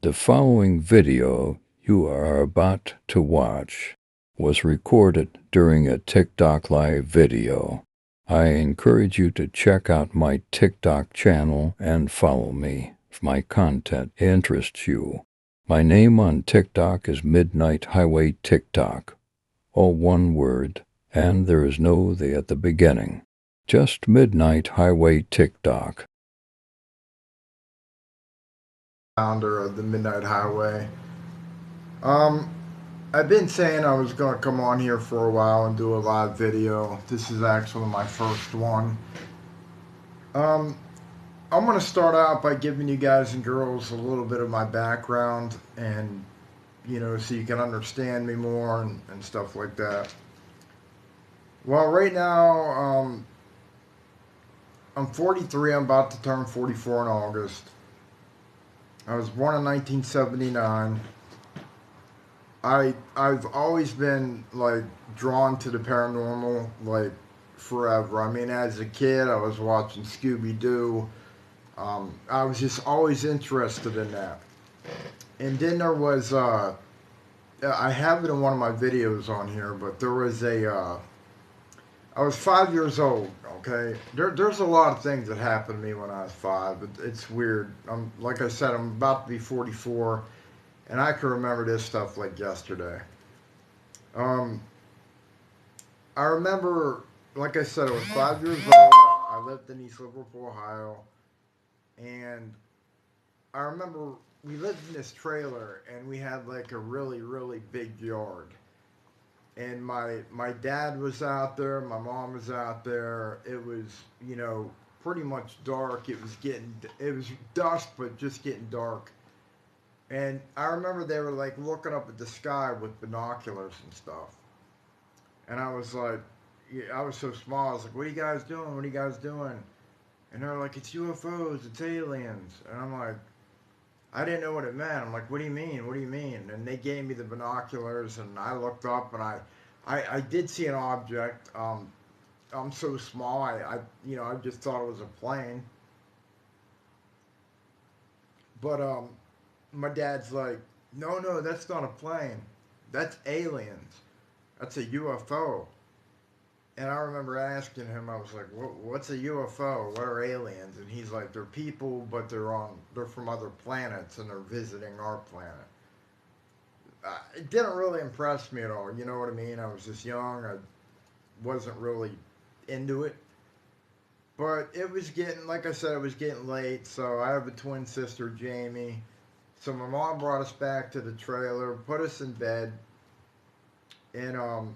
The following video you are about to watch was recorded during a TikTok live video. I encourage you to check out my TikTok channel and follow me if my content interests you. My name on TikTok is Midnight Highway TikTok, all one word, and there is no "the" at the beginning. Just Midnight Highway TikTok. Founder of the Midnight Highway. I've been saying I was going to come on here for a while and do a live video. This is actually my first one. Um, I'm going to start out by giving you guys and girls a little bit of my background and, so you can understand me more and stuff like that. Well, right now, I'm 43. I'm about to turn 44 in August. I was born in 1979. I've always been like drawn to the paranormal like forever. I mean, as a kid, I was watching Scooby Doo. I was just always interested in that. And then there was I have it in one of my videos on here, but there was I was 5 years old. Okay, there's a lot of things that happened to me when I was five. It's weird. Like I said, I'm about to be 44, and I can remember this stuff like yesterday. Um, I remember, like I said, I was 5 years old. I lived in East Liverpool, Ohio, and I remember we lived in this trailer, and we had like a really, really big yard. And my dad was out there, my mom was out there. It was, pretty much dark. It was dusk, but just getting dark. And I remember they were like looking up at the sky with binoculars and stuff. And I was like, yeah, I was so small. I was like, "What are you guys doing? What are you guys doing?" And they're like, "It's UFOs. It's aliens." And I'm like, I didn't know what it meant. I'm like, "What do you mean? What do you mean?" And they gave me the binoculars, and I looked up, and I did see an object. I'm so small. I just thought it was a plane. But my dad's like, "No, no, that's not a plane. That's aliens. That's a UFO." And I remember asking him, I was like, "What's a UFO? What are aliens?" And he's like, "They're people, but they're from other planets, and they're visiting our planet." It didn't really impress me at all. You know what I mean? I was just young. I wasn't really into it. But it was getting, like I said, it was getting late. So I have a twin sister, Jamie. So my mom brought us back to the trailer, put us in bed, and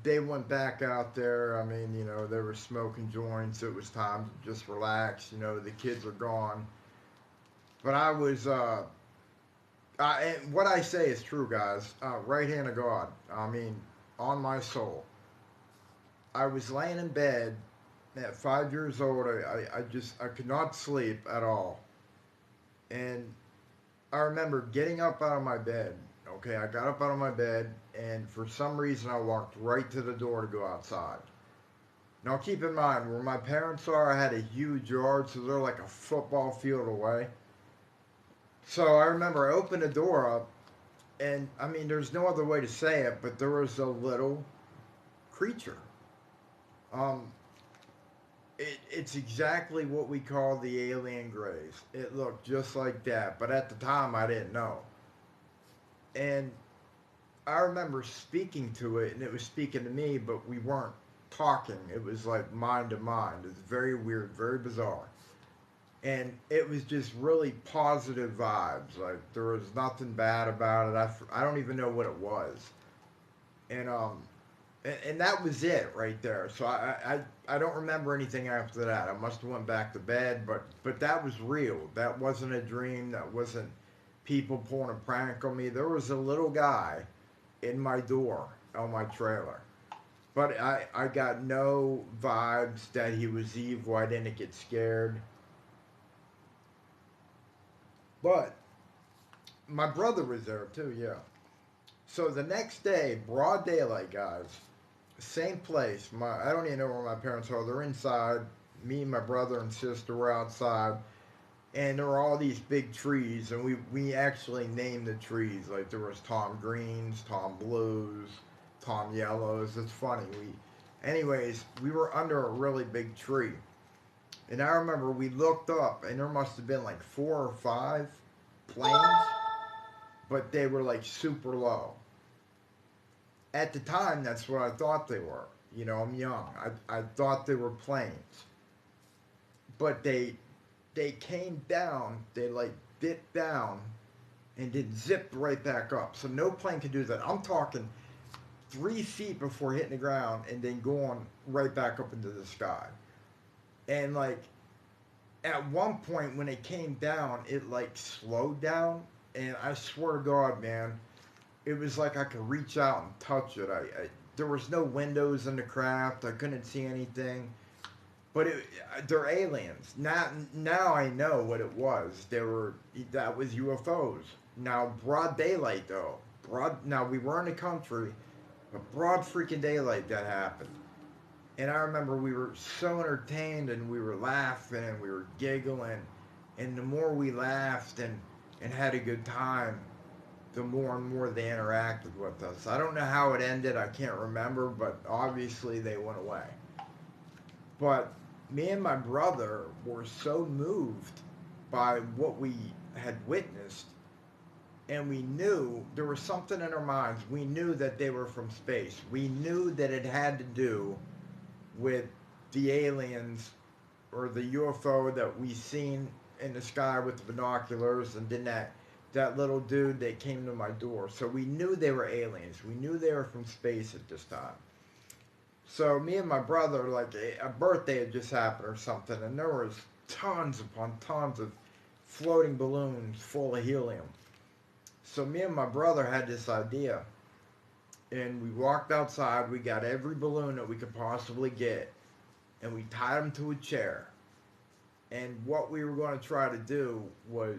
they went back out there. I mean, they were smoking joints. It was time to just relax. The kids are gone. But I was, and what I say is true, guys. Right hand of God. I mean, on my soul. I was laying in bed at 5 years old. I could not sleep at all. And I remember getting up out of my bed. Okay, I got up out of my bed, and for some reason, I walked right to the door to go outside. Now, keep in mind, where my parents are, I had a huge yard, so they're like a football field away. So I remember I opened the door up, and I mean, there's no other way to say it, but there was a little creature. Um, it's exactly what we call the alien grays. It looked just like that, but at the time, I didn't know. And I remember speaking to it, and it was speaking to me, but we weren't talking. It was like mind to mind. It's very weird, very bizarre. And it was just really positive vibes. Like there was nothing bad about it. I don't even know what it was. And and that was it right there. So I don't remember anything after that. I must have went back to bed, but that was real. That wasn't a dream. That wasn't people pulling a prank on me. There was a little guy in my door on my trailer. But I got no vibes that he was evil. I didn't get scared. But my brother was there too, yeah. So the next day, broad daylight, guys, same place. I don't even know where my parents are. They're inside. Me, my brother, and sister were outside. and there were all these big trees, and we actually named the trees. Like there was Tom Greens, Tom Blues, Tom Yellows. It's funny. Anyways, we were under a really big tree, and I remember we looked up, and there must have been like 4 or 5 planes, but they were like super low. At the time, that's what I thought they were. You know, I'm young. I thought they were planes, but they came down. They like dipped down and then zipped right back up. So no plane could do that. I'm talking 3 feet before hitting the ground and then going right back up into the sky. And like at one point when it came down, it like slowed down, and I swear to God, man, it was like I could reach out and touch it. There was no windows in the craft. I couldn't see anything. But they're aliens. Now I know what it was. That was UFOs. Now broad daylight though. Now we were in the country, but broad freaking daylight that happened. And I remember we were so entertained, and we were laughing and we were giggling, and the more we laughed and had a good time, the more and more they interacted with us. I don't know how it ended. I can't remember, but obviously they went away. But me and my brother were so moved by what we had witnessed, and we knew there was something in our minds. We knew that they were from space. We knew that it had to do with the aliens or the UFO that we seen in the sky with the binoculars, and then that little dude that came to my door. So we knew they were aliens. We knew they were from space at this time. So me and my brother, like a birthday had just happened or something, and there was tons upon tons of floating balloons full of helium. So me and my brother had this idea, and we walked outside. We got every balloon that we could possibly get, and we tied them to a chair. And what we were going to try to do was,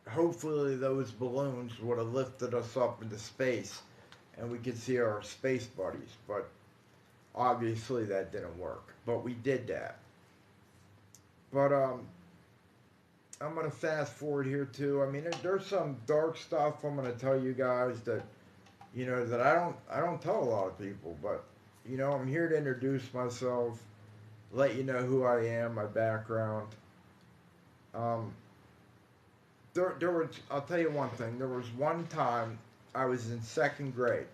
hopefully, those balloons would have lifted us up into space, and we could see our space buddies. But obviously that didn't work, but we did that. But I'm gonna fast forward here too. I mean, there's some dark stuff I'm gonna tell you guys that that I don't tell a lot of people. But I'm here to introduce myself, let you know who I am, my background. Um, there was, I'll tell you one thing. There was one time I was in second grade,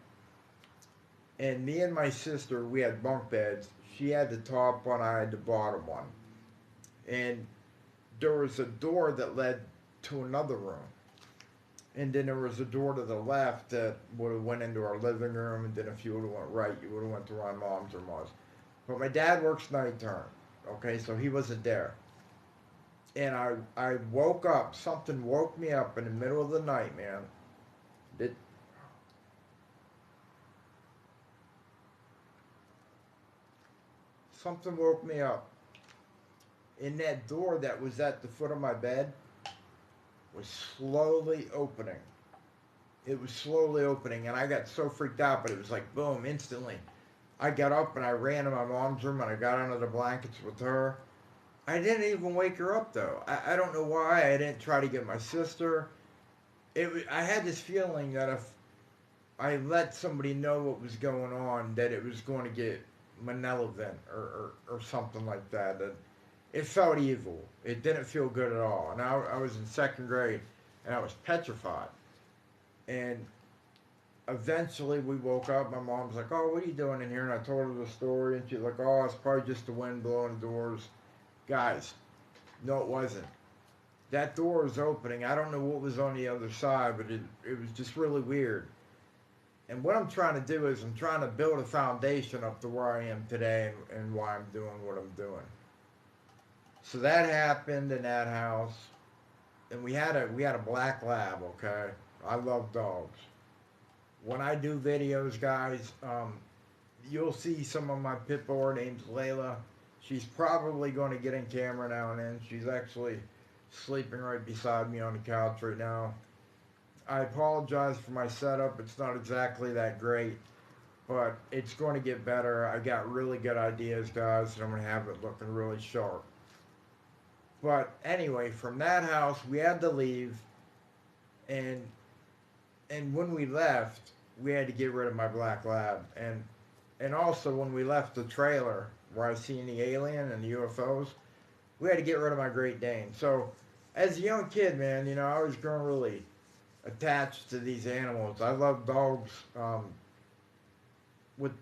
and me and my sister, we had bunk beds. She had the top one, I had the bottom one. And there was a door that led to another room. And then there was a door to the left that would have went into our living room, and then if you would have went right, you would have went to my mom's or mom's. But my dad works night term, okay, so he wasn't there. And I woke up, something woke me up in the middle of the night, man. It, Something woke me up. And that door that was at the foot of my bed was slowly opening. It was slowly opening, and I got so freaked out, but it was like boom, instantly. I got up and I ran to my mom's room and I got under the blankets with her. I didn't even wake her up though. I don't know why. I didn't try to get my sister. I had this feeling that if I let somebody know what was going on, that it was going to get malevolent or something like that. And it felt evil. It didn't feel good at all. And I was in second grade, and I was petrified. And eventually we woke up. My mom's like, "Oh, what are you doing in here?" And I told her the story, and she's like, "Oh, it's probably just the wind blowing the doors." Guys, no, it wasn't. That door was opening. I don't know what was on the other side, but it was just really weird. And what I'm trying to do is I'm trying to build a foundation up to where I am today, and why I'm doing what I'm doing. So that happened in that house, and we had a black lab. Okay, I love dogs. When I do videos, guys, you'll see some of my pit bull. Her name's Layla. She's probably going to get in camera now and then. She's actually sleeping right beside me on the couch right now. I apologize for my setup. It's not exactly that great, but it's going to get better. I got really good ideas, guys, and I'm going to have it looking really sharp. But anyway, from that house, we had to leave, and when we left, we had to get rid of my black lab, and also when we left the trailer where I seen the alien and the UFOs, we had to get rid of my Great Dane. So, as a young kid, man, I was growing really attached to these animals. I love dogs with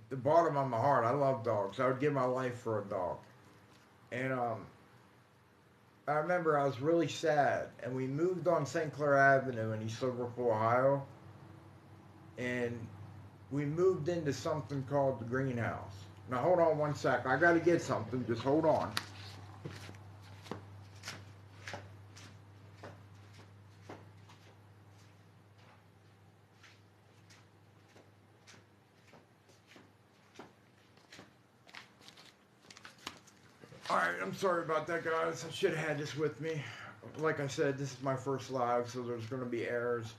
the bottom of my heart. I love dogs. I would give my life for a dog. And I remember I was really sad, and we moved on St. Clair Avenue in East Liverpool, Ohio, and we moved into something called the greenhouse. Now hold on one sec. I gotta get something. Just hold on. Alright, I'm sorry about that, guys. I should have had this with me. Like I said, this is my first live, so there's going to be errors.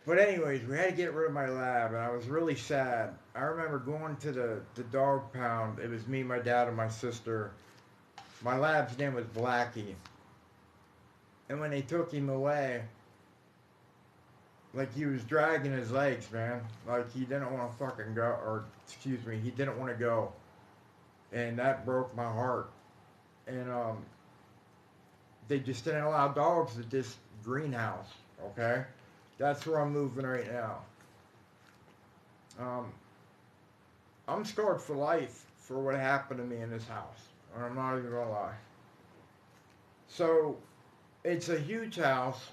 But anyways, we had to get rid of my lab, and I was really sad. I remember going to the dog pound. It was me, my dad, and my sister. My lab's name was Blackie. And when they took him away, like he was dragging his legs, man. Like he didn't want to fucking go, or excuse me, he didn't want to go. And that broke my heart. And they just didn't allow dogs at this greenhouse. Okay, that's where I'm moving right now. I'm scarred for life for what happened to me in this house. And I'm not even gonna lie. So it's a huge house.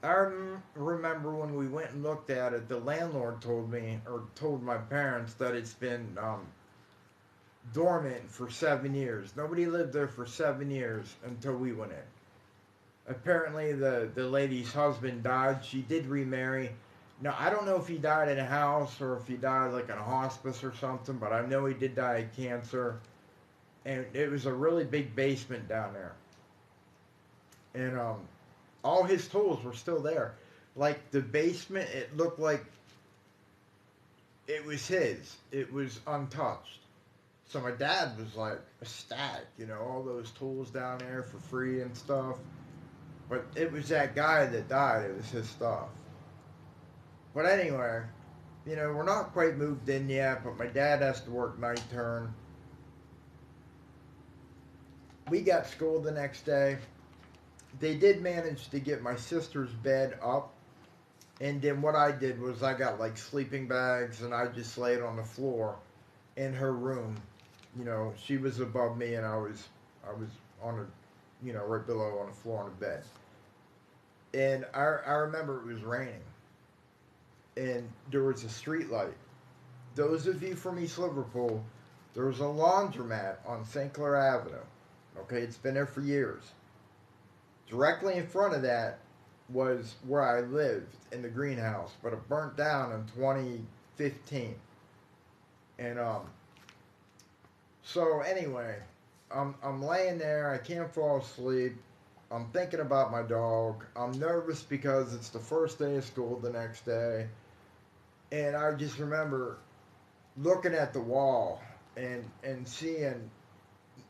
I remember when we went and looked at it, the landlord told me, or told my parents, that it's been dormant for 7 years. Nobody lived there for 7 years until we went in. Apparently, the lady's husband died. She did remarry. Now, I don't know if he died in a house or if he died like in a hospice or something, but I know he did die of cancer. And it was a really big basement down there. And all his tools were still there. Like the basement, it looked like it was his. It was untouched. So my dad was like ecstatic, all those tools down there for free and stuff. But it was that guy that died. It was his stuff. But anyway, we're not quite moved in yet, but my dad has to work night turn. We got school the next day. They did manage to get my sister's bed up. And then what I did was I got like sleeping bags and I just laid on the floor in her room. She was above me and I was on a, right below on the floor on the bed. And I remember it was raining. And there was a street light. Those of you from East Liverpool, there was a laundromat on St. Clair Avenue. Okay, it's been there for years. Directly in front of that was where I lived in the greenhouse, but it burnt down in 2015. And so anyway, I'm laying there. I can't fall asleep. I'm thinking about my dog. I'm nervous because it's the first day of school the next day, and I just remember looking at the wall and seeing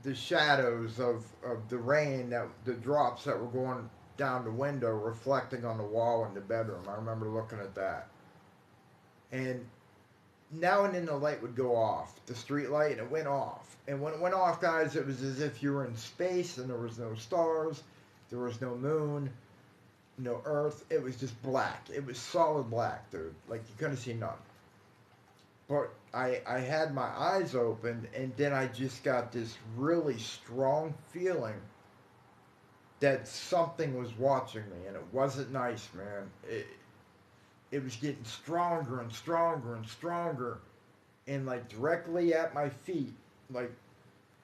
the shadows of the rain, that the drops that were going down the window reflecting on the wall in the bedroom. I remember looking at that. And now and then the light would go off, the street light, and it went off. And when it went off, guys, it was as if you were in space and there was no stars, there was no moon, no earth. It was just black. It was solid black, dude. Like you couldn't see nothing. But I had my eyes open, and then I just got this really strong feeling that something was watching me, and it wasn't nice, man. It was getting stronger and stronger and stronger, and like directly at my feet, like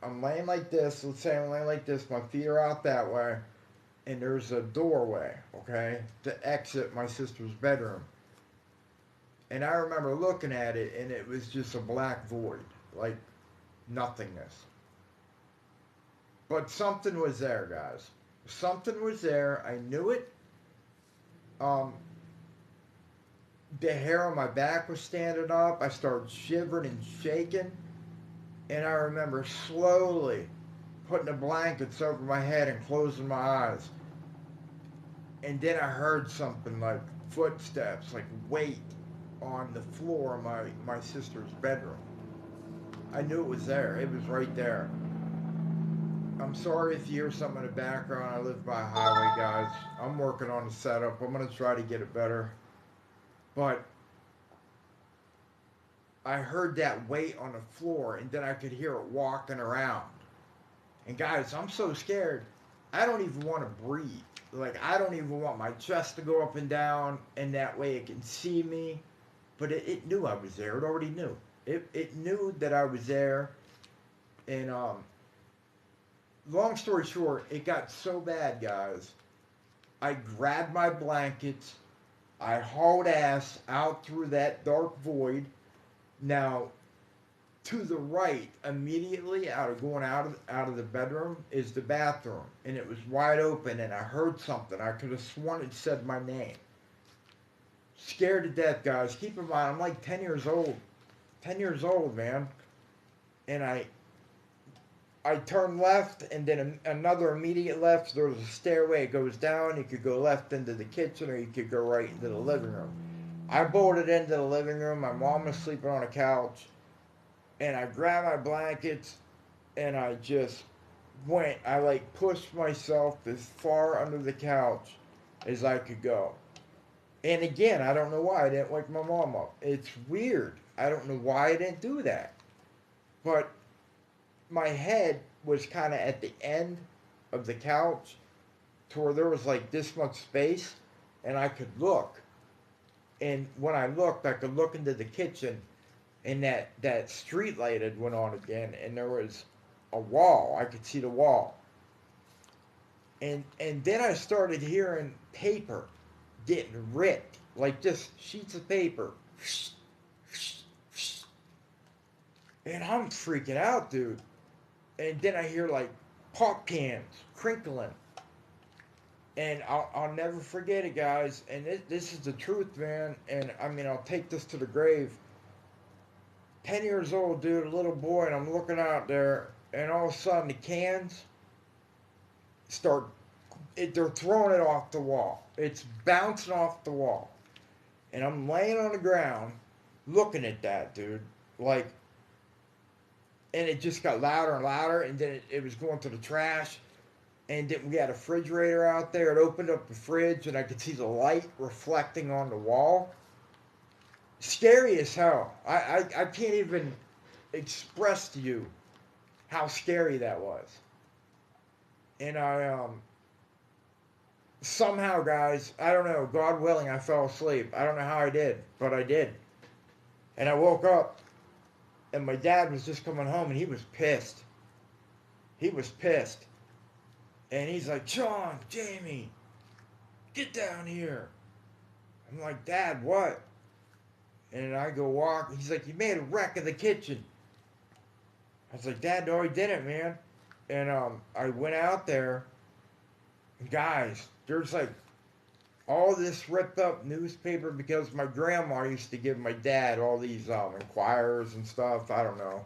I'm laying like this. Let's say I'm laying like this. My feet are out that way, and there's a doorway, okay, to exit my sister's bedroom. And I remember looking at it, and it was just a black void, like nothingness. But something was there, guys. Something was there. I knew it. Um, the hair on my back was standing up. I started shivering and shaking. And I remember slowly putting the blankets over my head and closing my eyes. And then I heard something like footsteps, like weight on the floor of my sister's bedroom. I knew it was there. It was right there. I'm sorry if you hear something in the background. I live by a highway, guys. I'm working on the setup. I'm going to try to get it better. But I heard that weight on the floor, and then I could hear it walking around. And guys, I'm so scared. I don't even want to breathe. Like, I don't even want my chest to go up and down, and that way it can see me. But it knew I was there. It already knew. It knew that I was there. And long story short, it got so bad, guys. I grabbed my blankets. I hauled ass out through that dark void. Now, to the right, immediately out of the bedroom, is the bathroom, and it was wide open. And I heard something. I could have sworn it said my name. Scared to death, guys. Keep in mind, I'm like 10 years old. 10 years old, man. And I turned left, and then another immediate left. There was a stairway. It goes down. You could go left into the kitchen, or you could go right into the living room. I bolted into the living room. My mom was sleeping on a couch. And I grabbed my blankets, and I just went. I like pushed myself as far under the couch as I could go. And again, I don't know why I didn't wake my mom up. It's weird. I don't know why I didn't do that. But my head was kind of at the end of the couch to where there was like this much space, and I could look. And when I looked, I could look into the kitchen, and that street light had went on again, and there was a wall. I could see the wall. And then I started hearing paper getting ripped, like just sheets of paper. And I'm freaking out, dude. And then I hear like pop cans crinkling. And I'll never forget it, guys. And this is the truth, man. And I mean, I'll take this to the grave. 10 years old, dude, a little boy, and I'm looking out there, and all of a sudden the cans start, they're throwing it off the wall. It's bouncing off the wall. And I'm laying on the ground looking at that, dude. Like, and it just got louder and louder, and then it was going to the trash. And then we had a refrigerator out there. It opened up the fridge, and I could see the light reflecting on the wall. Scary as hell. I can't even express to you how scary that was. And I somehow, guys, I don't know, God willing, I fell asleep. I don't know how I did, but I did. And I woke up, and my dad was just coming home, and he was pissed. He was pissed. And he's like, John, Jamie, get down here. I'm like, Dad, what? And I go walk. He's like, you made a wreck of the kitchen. I was like, Dad, no, I didn't, man. And I went out there, and guys, there's like all this ripped up newspaper because my grandma used to give my dad all these Enquirers and stuff. I don't know.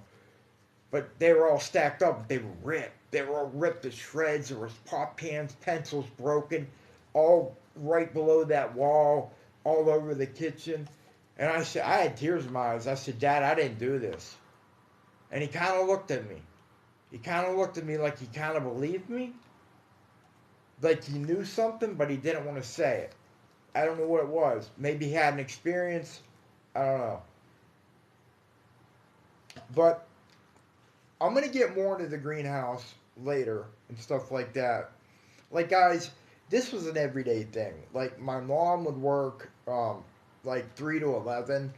But they were all stacked up. They were ripped. They were all ripped to shreds. There was pop cans, pencils broken, all right below that wall, all over the kitchen. And I said, I had tears in my eyes. I said, Dad, I didn't do this. And he kind of looked at me. He kind of looked at me like he kind of believed me. Like he knew something, but he didn't want to say it. I don't know what it was. Maybe he had an experience. I don't know. But I'm going to get more into the greenhouse later and stuff like that. Like, guys, this was an everyday thing. Like, my mom would work like 3 to 11,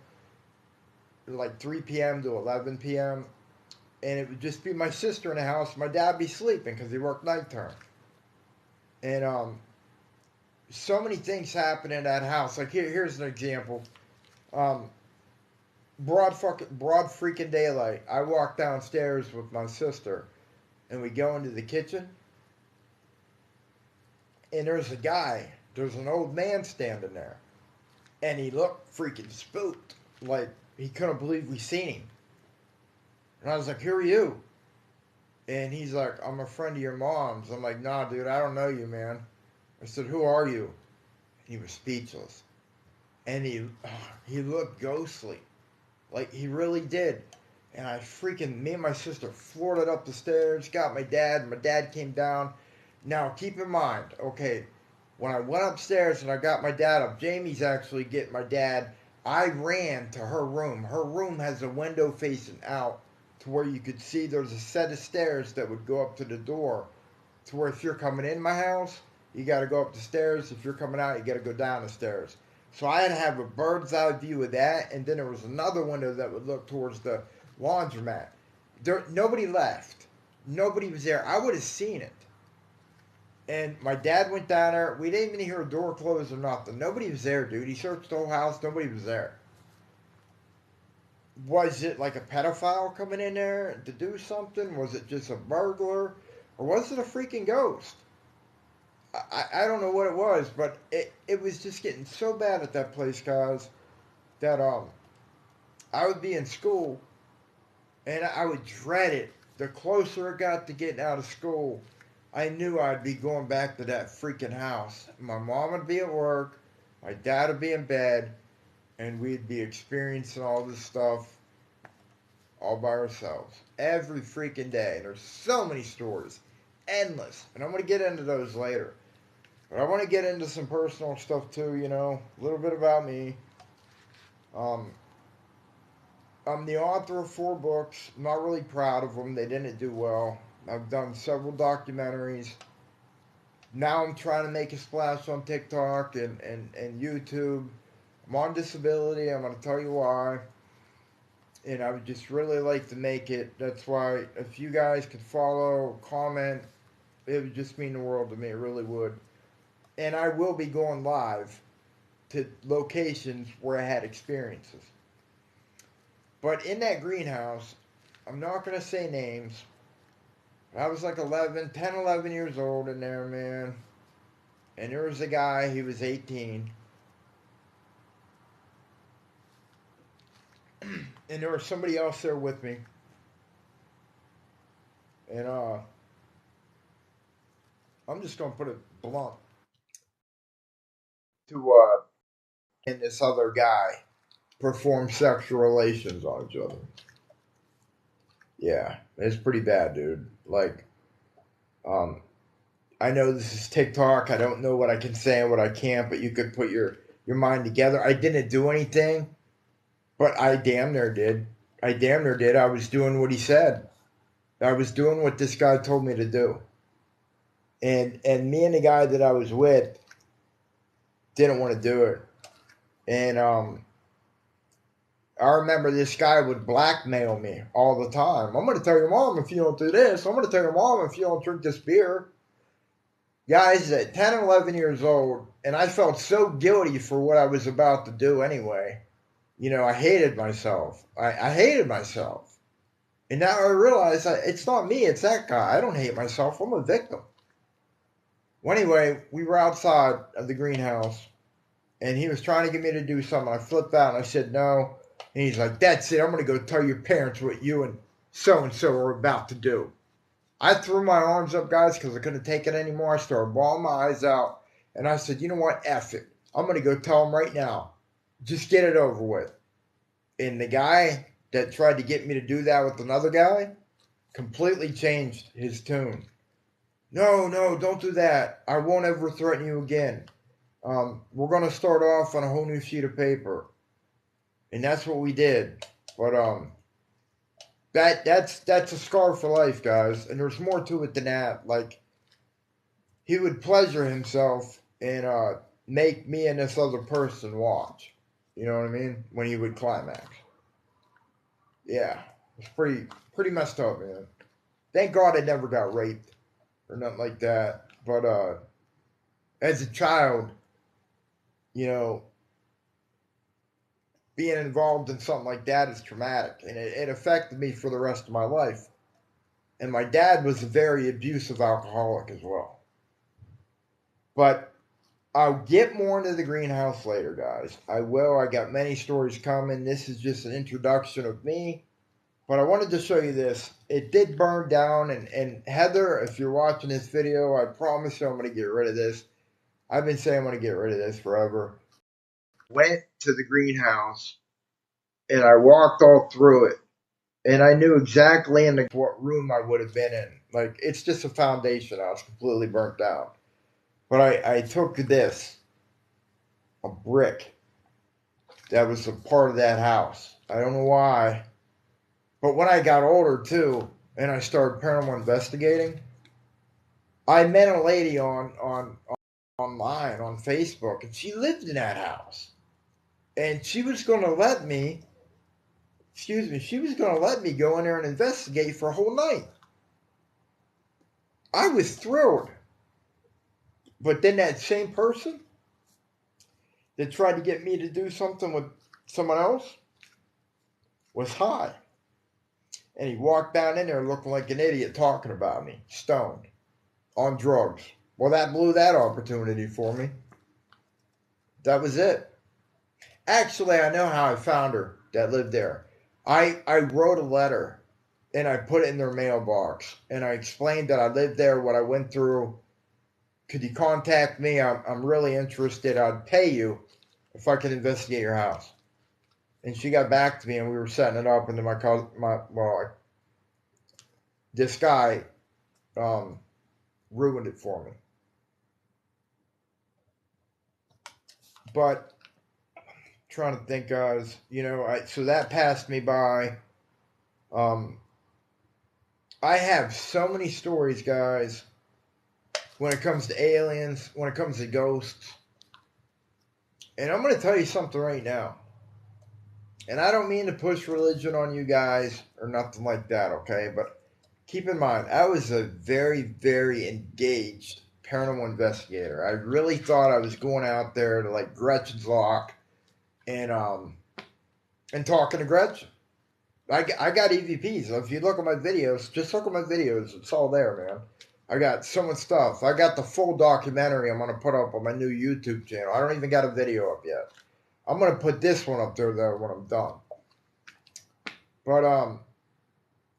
like 3 p.m. to 11 p.m. And it would just be my sister in the house. My dad would be sleeping because he worked night term. And so many things happen in that house. Like, here's an example. Broad freaking daylight. I walk downstairs with my sister, and we go into the kitchen, and there's a guy. There's an old man standing there, and he looked freaking spooked, like he couldn't believe we seen him. And I was like, "Who are you?" And he's like, I'm a friend of your mom's. I'm like, nah, dude, I don't know you, man. I said, who are you? He was speechless. And he looked ghostly. Like, he really did. And me and my sister floored it up the stairs, got my dad, and my dad came down. Now, keep in mind, okay, when I went upstairs and I got my dad up, Jamie's actually getting my dad. I ran to her room. Her room has a window facing out to where you could see there's a set of stairs that would go up to the door. To where if you're coming in my house, you got to go up the stairs. If you're coming out, you got to go down the stairs. So I had to have a bird's eye view of that, and then there was another window that would look towards the laundromat. Nobody left. Nobody was there. I would have seen it. And my dad went down there. We didn't even hear a door close or nothing. Nobody was there, dude. He searched the whole house. Nobody was there. Was it like a pedophile coming in there to do something? Was it just a burglar? Or was it a freaking ghost? I don't know what it was, but it was just getting so bad at that place, guys, that I would be in school and I would dread it. The closer it got to getting out of school, I knew I'd be going back to that freaking house. My mom would be at work, my dad would be in bed, and we'd be experiencing all this stuff all by ourselves every freaking day. There's so many stories, endless, and I'm going to get into those later. But I want to get into some personal stuff too, a little bit about me. Um, I'm the author of 4 books. I'm not really proud of them. They didn't do well. I've done several documentaries. Now I'm trying to make a splash on TikTok and YouTube. I'm on disability. I'm going to tell you why. And I would just really like to make it. That's why if you guys could follow, comment, it would just mean the world to me. It really would. And I will be going live to locations where I had experiences. But in that greenhouse, I'm not going to say names. I was like 10, 11 years old in there, man. And there was a guy, he was 18. And there was somebody else there with me. And I'm just going to put it blunt. And this other guy perform sexual relations on each other. Yeah, it's pretty bad, dude. Like, um, I know this is TikTok. I don't know what I can say and what I can't, but you could put your mind together. I didn't do anything, but I damn near did. I damn near did. I was doing what he said. I was doing what this guy told me to do. And me and the guy that I was with didn't want to do it. And I remember this guy would blackmail me all the time. I'm going to tell your mom if you don't do this. I'm going to tell your mom if you don't drink this beer. Guys at 10 and 11 years old, and I felt so guilty for what I was about to do anyway. I hated myself. I hated myself. And now I realize it's not me, it's that guy. I don't hate myself. I'm a victim. Well, anyway, we were outside of the greenhouse, and he was trying to get me to do something. I flipped out, and I said no. And he's like, that's it. I'm going to go tell your parents what you and so are about to do. I threw my arms up, guys, because I couldn't take it anymore. I started bawling my eyes out. And I said, you know what? F it. I'm going to go tell them right now. Just get it over with. And the guy that tried to get me to do that with another guy completely changed his tune. No, don't do that. I won't ever threaten you again. We're going to start off on a whole new sheet of paper. And that's what we did. But that's a scar for life, guys. And there's more to it than that. Like, he would pleasure himself and make me and this other person watch. You know what I mean? When he would climax. Yeah, it's pretty messed up, man. Thank God I never got raped or nothing like that. But as a child, you know, being involved in something like that is traumatic, and it affected me for the rest of my life. And my dad was a very abusive alcoholic as well. But I'll get more into the greenhouse later, guys. I will. I got many stories coming. This is just an introduction of me. But I wanted to show you this. It did burn down, and Heather, if you're watching this video, I promise you I'm going to get rid of this. I've been saying I'm going to get rid of this forever. Went to the greenhouse, and I walked all through it, and I knew exactly what room I would have been in. Like, it's just a foundation house, completely burnt down. But I took this, a brick, that was a part of that house. I don't know why. But when I got older, too, and I started paranormal investigating, I met a lady online on Facebook, and she lived in that house. And she was going to let me, she was going to let me go in there and investigate for a whole night. I was thrilled. But then that same person that tried to get me to do something with someone else was high. And he walked down in there looking like an idiot talking about me, stoned, on drugs. Well, that blew that opportunity for me. That was it. Actually, I know how I found her that lived there. I wrote a letter and I put it in their mailbox. And I explained that I lived there, what I went through. Could you contact me? I'm really interested. I'd pay you if I could investigate your house. And she got back to me, and we were setting it up. And then this guy ruined it for me. But trying to think, guys, so that passed me by. I have so many stories, guys, when it comes to aliens, when it comes to ghosts. And I'm going to tell you something right now. And I don't mean to push religion on you guys or nothing like that, okay? But keep in mind, I was a very, very engaged paranormal investigator. I really thought I was going out there to like Gretchen's Lock and talking to Gretchen. I got EVPs. If you look at my videos, just look at my videos. It's all there, man. I got so much stuff. I got the full documentary I'm going to put up on my new YouTube channel. I don't even got a video up yet. I'm going to put this one up there, though, when I'm done. But,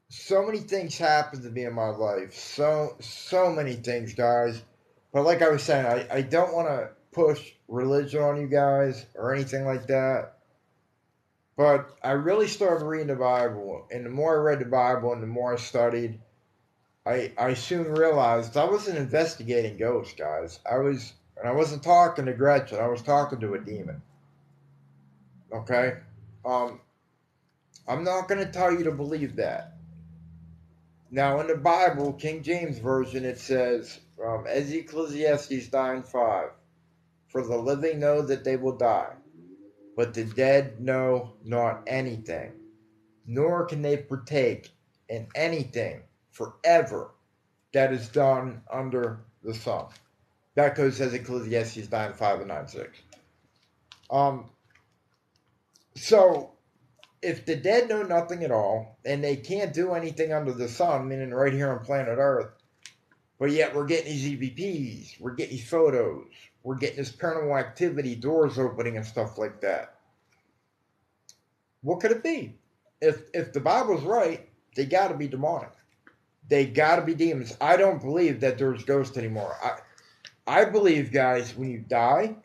so many things happened to me in my life. So many things, guys. But like I was saying, I don't want to push religion on you guys or anything like that. But I really started reading the Bible. And the more I read the Bible and the more I studied, I soon realized I wasn't investigating ghosts, guys. And I wasn't talking to Gretchen. I was talking to a demon. Okay? I'm not going to tell you to believe that. Now, in the Bible, King James Version, it says, as Ecclesiastes 9:5, for the living know that they will die, but the dead know not anything, nor can they partake in anything forever that is done under the sun. That goes as Ecclesiastes 9:5 and 9:6. So, if the dead know nothing at all, and they can't do anything under the sun, meaning right here on planet Earth, but yet we're getting these EVPs, we're getting these photos, we're getting this paranormal activity, doors opening and stuff like that. What could it be? If the Bible's right, they got to be demonic. They got to be demons. I don't believe that there's ghosts anymore. I believe, guys, when you die,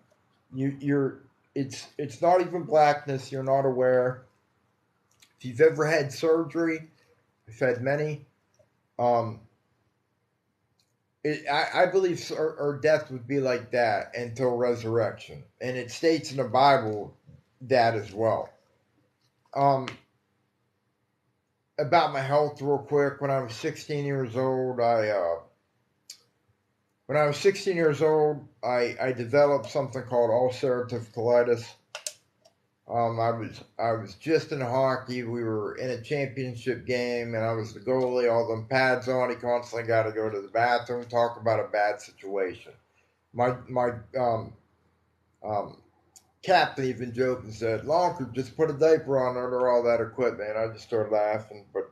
it's not even blackness. You're not aware. If you've ever had surgery, I've had many. I believe our death would be like that until resurrection, and it states in the Bible that as well. About my health, real quick. When I was 16 years old, I developed something called ulcerative colitis. I was just in hockey. We were in a championship game, and I was the goalie. All them pads on. He constantly got to go to the bathroom. Talk about a bad situation. My captain even joked and said, "Lonker, just put a diaper on under all that equipment." And I just started laughing, but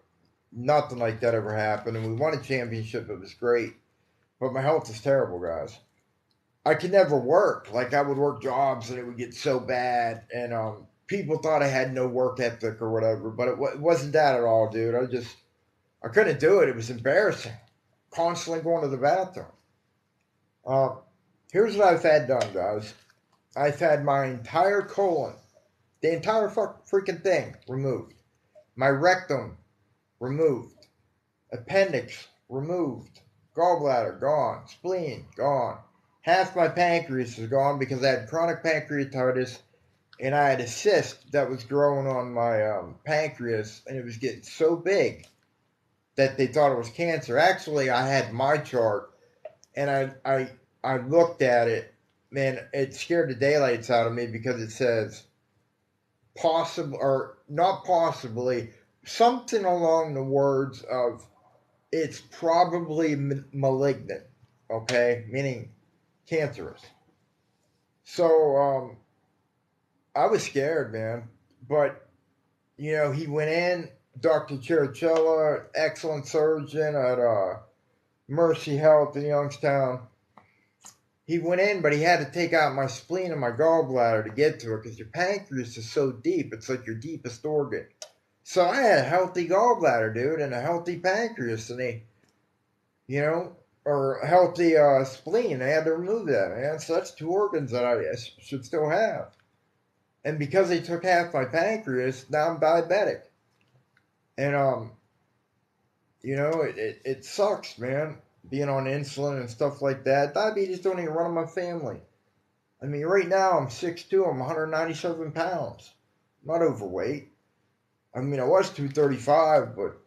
nothing like that ever happened. And we won a championship. It was great, but my health is terrible, guys. I could never work. Like, I would work jobs and it would get so bad. And people thought I had no work ethic or whatever, but it wasn't that at all, dude. I couldn't do it. It was embarrassing. Constantly going to the bathroom. Uh, Here's what I've had done, guys. I've had my entire colon, the entire freaking thing, removed. My rectum removed. Appendix removed. Gallbladder gone. Spleen gone. Half my pancreas is gone because I had chronic pancreatitis and I had a cyst that was growing on my pancreas and it was getting so big that they thought it was cancer. Actually, I had my chart and I looked at it. Man, it scared the daylights out of me because it says possible or not possibly, something along the words of it's probably malignant, okay, meaning cancerous. So I was scared, man. But he went in. Dr. Chirichella, excellent surgeon at Mercy Health in Youngstown. He went in, but he had to take out my spleen and my gallbladder to get to it because your pancreas is so deep. It's like your deepest organ. So I had a healthy gallbladder, dude, and a healthy pancreas, and or a healthy spleen. They had to remove that, man. So that's two organs that I should still have. And because they took half my pancreas, now I'm diabetic. And it sucks, man, being on insulin and stuff like that. Diabetes don't even run in my family. I mean, right now I'm 6'2", I'm 197 pounds. I'm not overweight. I mean, I was 235, but,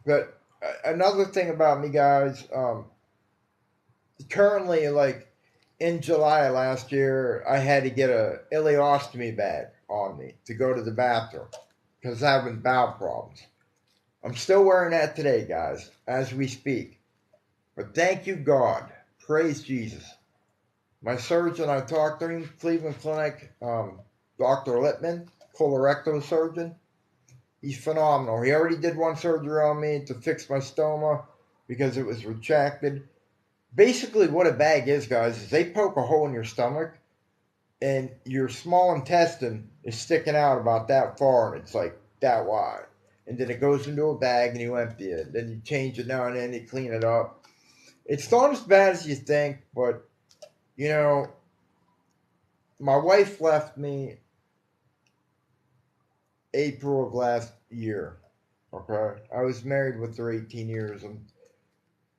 But another thing about me, guys, currently, like, in July last year, I had to get a ileostomy bag on me to go to the bathroom because I'm having bowel problems. I'm still wearing that today, guys, as we speak. But thank you, God. Praise Jesus. My surgeon, I talked to him, Cleveland Clinic, Dr. Lippman, colorectal surgeon. He's phenomenal. He already did one surgery on me to fix my stoma because it was retracted. Basically, what a bag is, guys, is they poke a hole in your stomach and your small intestine is sticking out about that far and it's like that wide. And then it goes into a bag and you empty it. Then you change it now and then, you clean it up. It's not as bad as you think, but, my wife left me April of last year. Okay. I was married with her 18 years and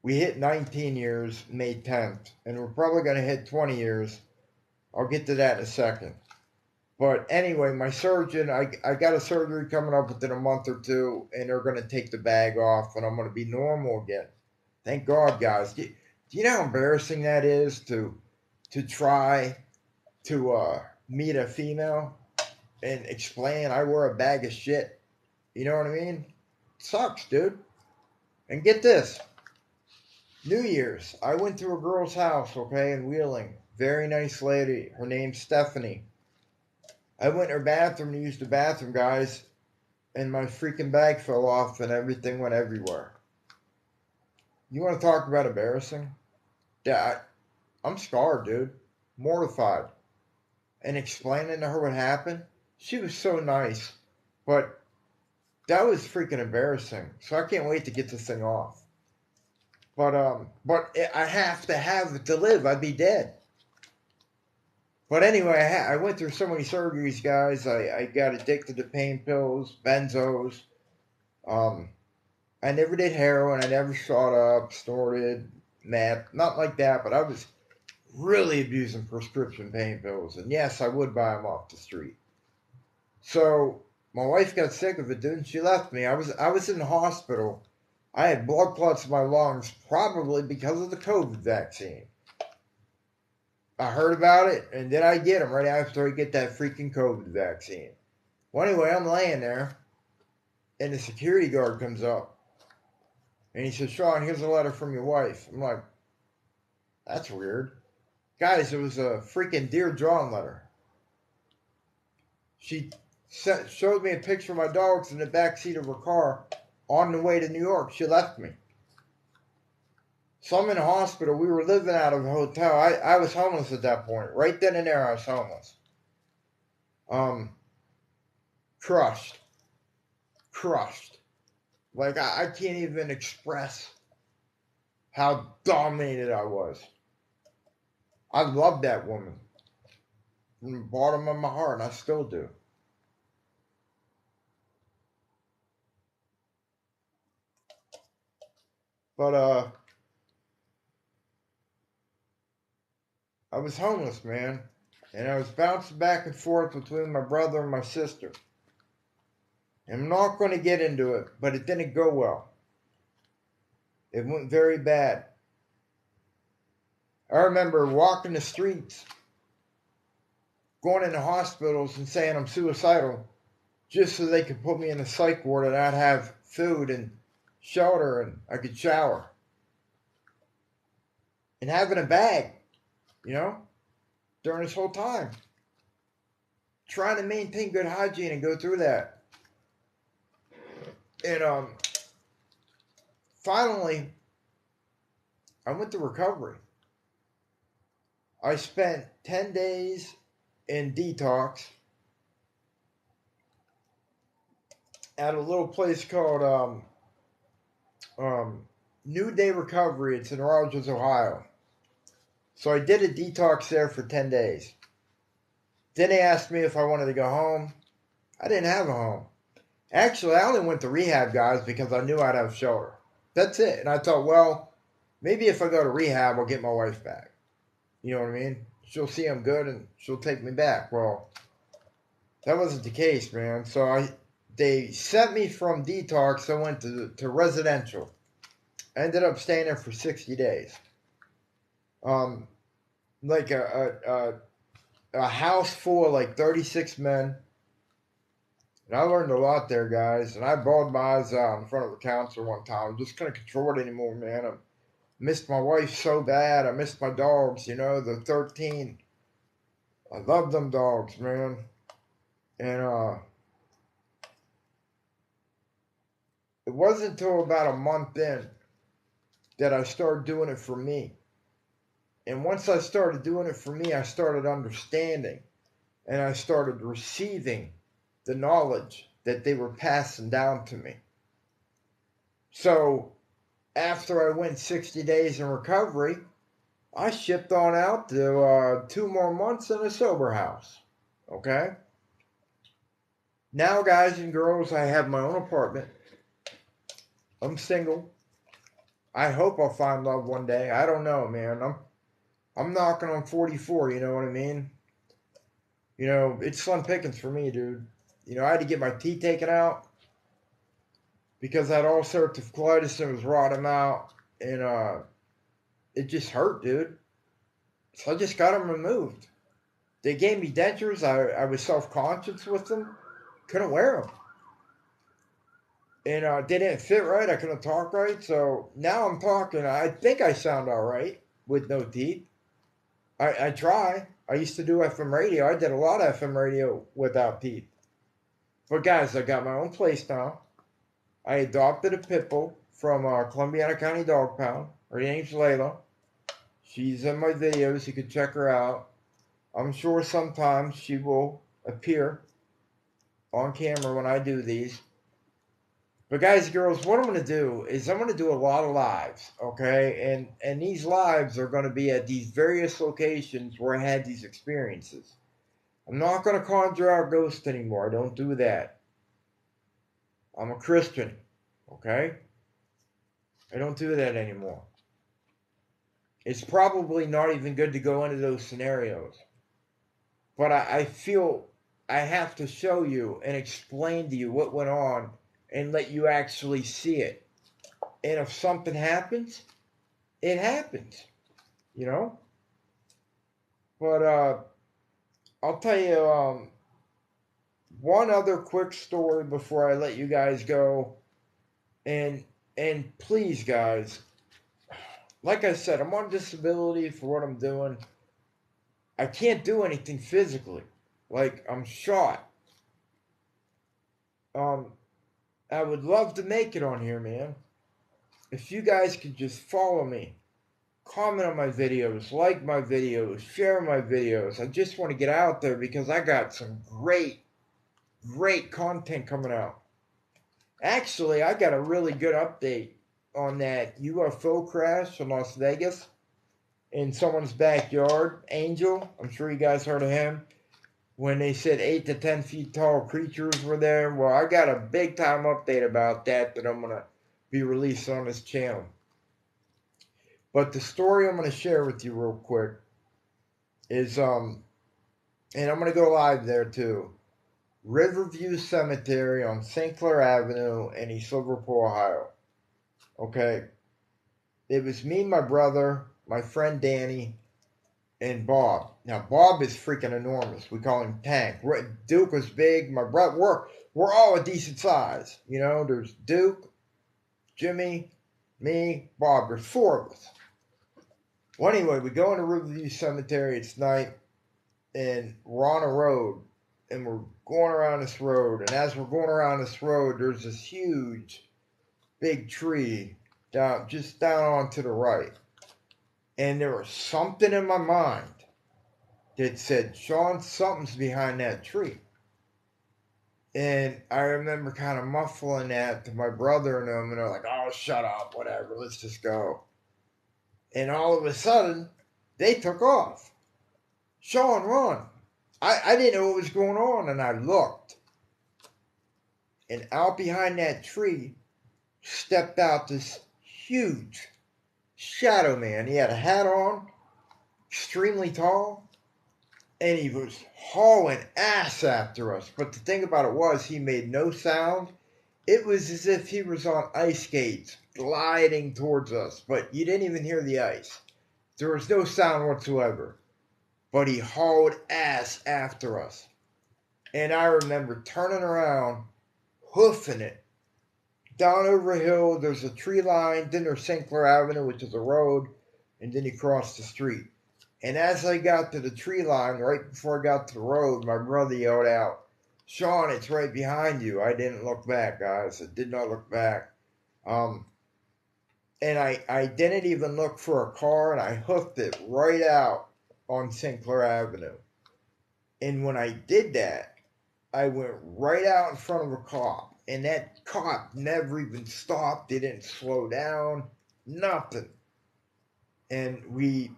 we hit 19 years May 10th. And we're probably going to hit 20 years. I'll get to that in a second. But anyway, my surgeon, I got a surgery coming up within a month or two, and they're going to take the bag off, and I'm going to be normal again. Thank God, guys. Do you know how embarrassing that is to try to meet a female and explain I wear a bag of shit? You know what I mean? It sucks, dude. And get this. New Year's, I went to a girl's house, okay, in Wheeling. Very nice lady. Her name's Stephanie. I went in her bathroom to use the bathroom, guys, and my freaking bag fell off and everything went everywhere. You want to talk about embarrassing? Yeah, I'm scarred, dude. Mortified. And explaining to her what happened, she was so nice, but that was freaking embarrassing. So I can't wait to get this thing off. But I have to have it to live. I'd be dead. But anyway, I went through so many surgeries, guys. I got addicted to pain pills, benzos. I never did heroin. I never shot up, snorted, meth. Not like that, but I was really abusing prescription pain pills. And yes, I would buy them off the street. So my wife got sick of it, dude, and she left me. I was in the hospital. I had blood clots in my lungs, probably because of the COVID vaccine. I heard about it, and then I get them right after I get that freaking COVID vaccine. Well, anyway, I'm laying there, and the security guard comes up, and he says, Sean, here's a letter from your wife. I'm like, that's weird. Guys, it was a freaking Dear John letter. She showed me a picture of my dogs in the back seat of her car on the way to New York. She left me. So I'm in the hospital. We were living out of a hotel. I was homeless at that point. Right then and there, I was homeless. Um, crushed, crushed. Like I can't even express how dominated I was. I loved that woman from the bottom of my heart, and I still do. But I was homeless, man, and I was bouncing back and forth between my brother and my sister. I'm not going to get into it, but it didn't go well. It went very bad. I remember walking the streets, going into hospitals and saying I'm suicidal just so they could put me in a psych ward and I'd have food and shelter and I could shower. And having a bag, you know, during this whole time. Trying to maintain good hygiene and go through that. And finally, I went to recovery. I spent 10 days in detox at a little place called New Day Recovery. It's in Rogers, Ohio. So I did a detox there for 10 days. Then they asked me if I wanted to go home. I didn't have a home. Actually, I only went to rehab, guys, because I knew I'd have shelter. That's it. And I thought, well, maybe if I go to rehab, I'll get my wife back. You know what I mean? She'll see I'm good and she'll take me back. Well, that wasn't the case, man. So they sent me from detox. I went to residential. I ended up staying there for 60 days. Like a house full of like 36 men. And I learned a lot there, guys. And I bawled my eyes out in front of the counselor one time. I just couldn't control it anymore, man. I missed my wife so bad. I missed my dogs, you know, the 13. I love them dogs, man. And it wasn't until about a month in that I started doing it for me. And once I started doing it for me, I started understanding and I started receiving the knowledge that they were passing down to me. So after I went 60 days in recovery, I shipped on out to 2 more months in a sober house. Okay? Now, guys and girls, I have my own apartment. I'm single. I hope I'll find love one day. I don't know, man. I'm knocking on 44, you know what I mean? You know, it's slim pickings for me, dude. You know, I had to get my teeth taken out because I had ulcerative colitis and was rotting them out. And it just hurt, dude. So I just got them removed. They gave me dentures. I was self-conscious with them. Couldn't wear them. And they didn't fit right. I couldn't talk right. So now I'm talking. I think I sound all right with no teeth. I try. I used to do FM radio. I did a lot of FM radio without teeth. But guys, I got my own place now. I adopted a pit bull from Columbiana County Dog Pound. Her name's Layla. She's in my videos. You can check her out. I'm sure sometimes she will appear on camera when I do these. But guys and girls, what I'm going to do is I'm going to do a lot of lives, okay? And these lives are going to be at these various locations where I had these experiences. I'm not going to conjure out ghosts anymore. I don't do that. I'm a Christian, okay? I don't do that anymore. It's probably not even good to go into those scenarios. But I feel I have to show you and explain to you what went on and let you actually see it. And if something happens, it happens, you know? But I'll tell you one other quick story before I let you guys go. And please, guys, like I said, I'm on disability for what I'm doing. I can't do anything physically. Like, I'm shot. I would love to make it on here, man. If you guys could just follow me comment on my videos, like my videos, share my videos. I just want to get out there because I got some great content coming out. Actually, I got a really good update on that UFO crash in Las Vegas in someone's backyard. Angel, I'm sure you guys heard of him. When they said 8 to 10 feet tall creatures were there. Well, I got a big time update about that I'm going to be released on this channel. But the story I'm going to share with you real quick is, and I'm going to go live there too. Riverview Cemetery on St. Clair Avenue in East Liverpool, Ohio. Okay. It was me, my brother, my friend Danny, and Bob. Now, Bob is freaking enormous. We call him Tank. Duke was big. My brother, we're all a decent size. You know, there's Duke, Jimmy, me, Bob. There's four of us. Well, anyway, we go into Riverview Cemetery. It's night, and we're on a road, and we're going around this road. And as we're going around this road, there's this huge, big tree just down on to the right. And there was something in my mind that said, Sean, something's behind that tree. And I remember kind of muffling that to my brother and them, and they're like, oh, shut up, whatever, let's just go. And all of a sudden, they took off. Sean, run. I didn't know what was going on, and I looked. And out behind that tree stepped out this huge shadow man. He had a hat on, extremely tall, and he was hauling ass after us. But the thing about it was, he made no sound. It was as if he was on ice skates gliding towards us, but you didn't even hear the ice. There was no sound whatsoever. But he hauled ass after us. And I remember turning around, hoofing it. Down over a hill, there's a tree line, then there's St. Clair Avenue, which is a road, and then you cross the street. And as I got to the tree line, right before I got to the road, my brother yelled out, Sean, it's right behind you. I didn't look back, guys. I did not look back. And I didn't even look for a car, and I hooked it right out on St. Clair Avenue. And when I did that, I went right out in front of a cop. And that cop never even stopped. They didn't slow down. Nothing. And we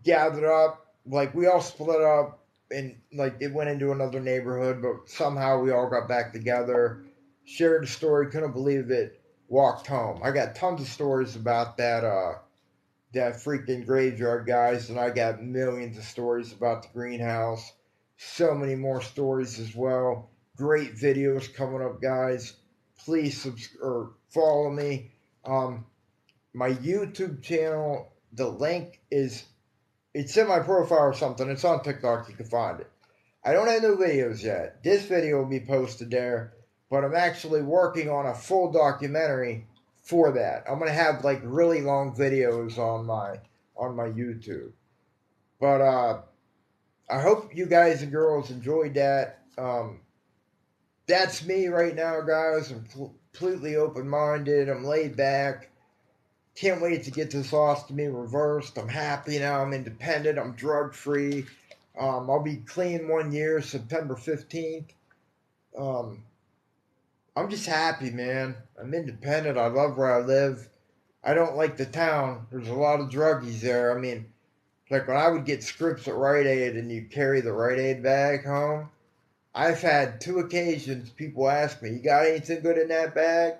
gathered up. Like, we all split up. And, like, it went into another neighborhood. But somehow we all got back together. Shared the story. Couldn't believe it. Walked home. I got tons of stories about that freaking graveyard, guys, and I got millions of stories about the greenhouse. So many more stories as well. Great videos coming up, guys. Please follow me. My YouTube channel, the link it's in my profile or something. It's on TikTok. You can find it. I don't have no videos yet. This video will be posted there, but I'm actually working on a full documentary for that. I'm gonna have like really long videos on my YouTube. But I hope you guys and girls enjoyed that. That's me right now, guys. I'm completely open-minded. I'm laid back. Can't wait to get this ostomy reversed. I'm happy now. I'm independent. I'm drug-free. I'll be clean 1 year, September 15th. I'm just happy, man. I'm independent. I love where I live. I don't like the town. There's a lot of druggies there. I mean, like when I would get scripts at Rite Aid and you carry the Rite Aid bag home, I've had 2 occasions people ask me, you got anything good in that bag?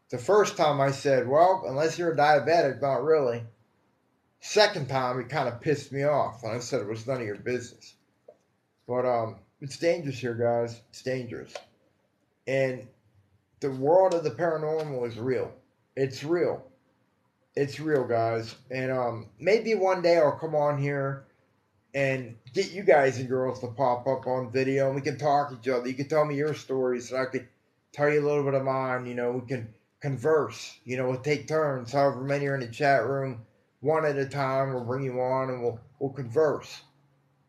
The first time I said, well, unless you're a diabetic, not really. Second time, it kind of pissed me off. And I said it was none of your business. But it's dangerous here, guys. It's dangerous. And the world of the paranormal is real. It's real. It's real, guys. And maybe one day I'll come on here and get you guys and girls to pop up on video and we can talk to each other. You can tell me your stories and I could tell you a little bit of mine. You know, we can converse. You know, we'll take turns. However many are in the chat room, one at a time. We'll bring you on and we'll converse.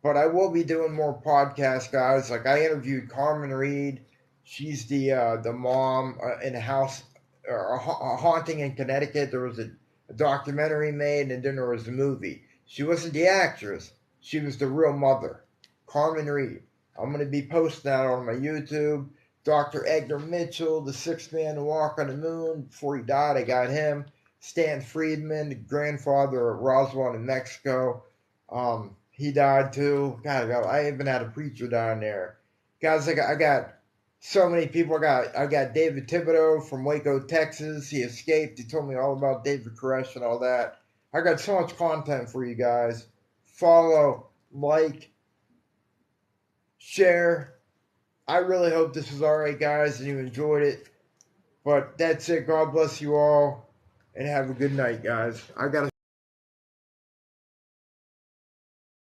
But I will be doing more podcasts, guys. Like I interviewed Carmen Reed. She's the mom in a house, a haunting in Connecticut. There was a a documentary made, and then there was a movie. She wasn't the actress. She was the real mother, Carmen Reed. I'm going to be posting that on my YouTube. Dr. Edgar Mitchell, the sixth man to walk on the moon. Before he died, I got him. Stan Friedman, the grandfather of Roswell in Mexico. He died too. God, I even had a preacher down there. Guys, I got so many people. I got David Thibodeau from Waco, Texas. He escaped. He told me all about David Koresh and all that. I got so much content for you guys. Follow, like, share. I really hope this was alright, guys, and you enjoyed it. But that's it. God bless you all, and have a good night, guys. I got to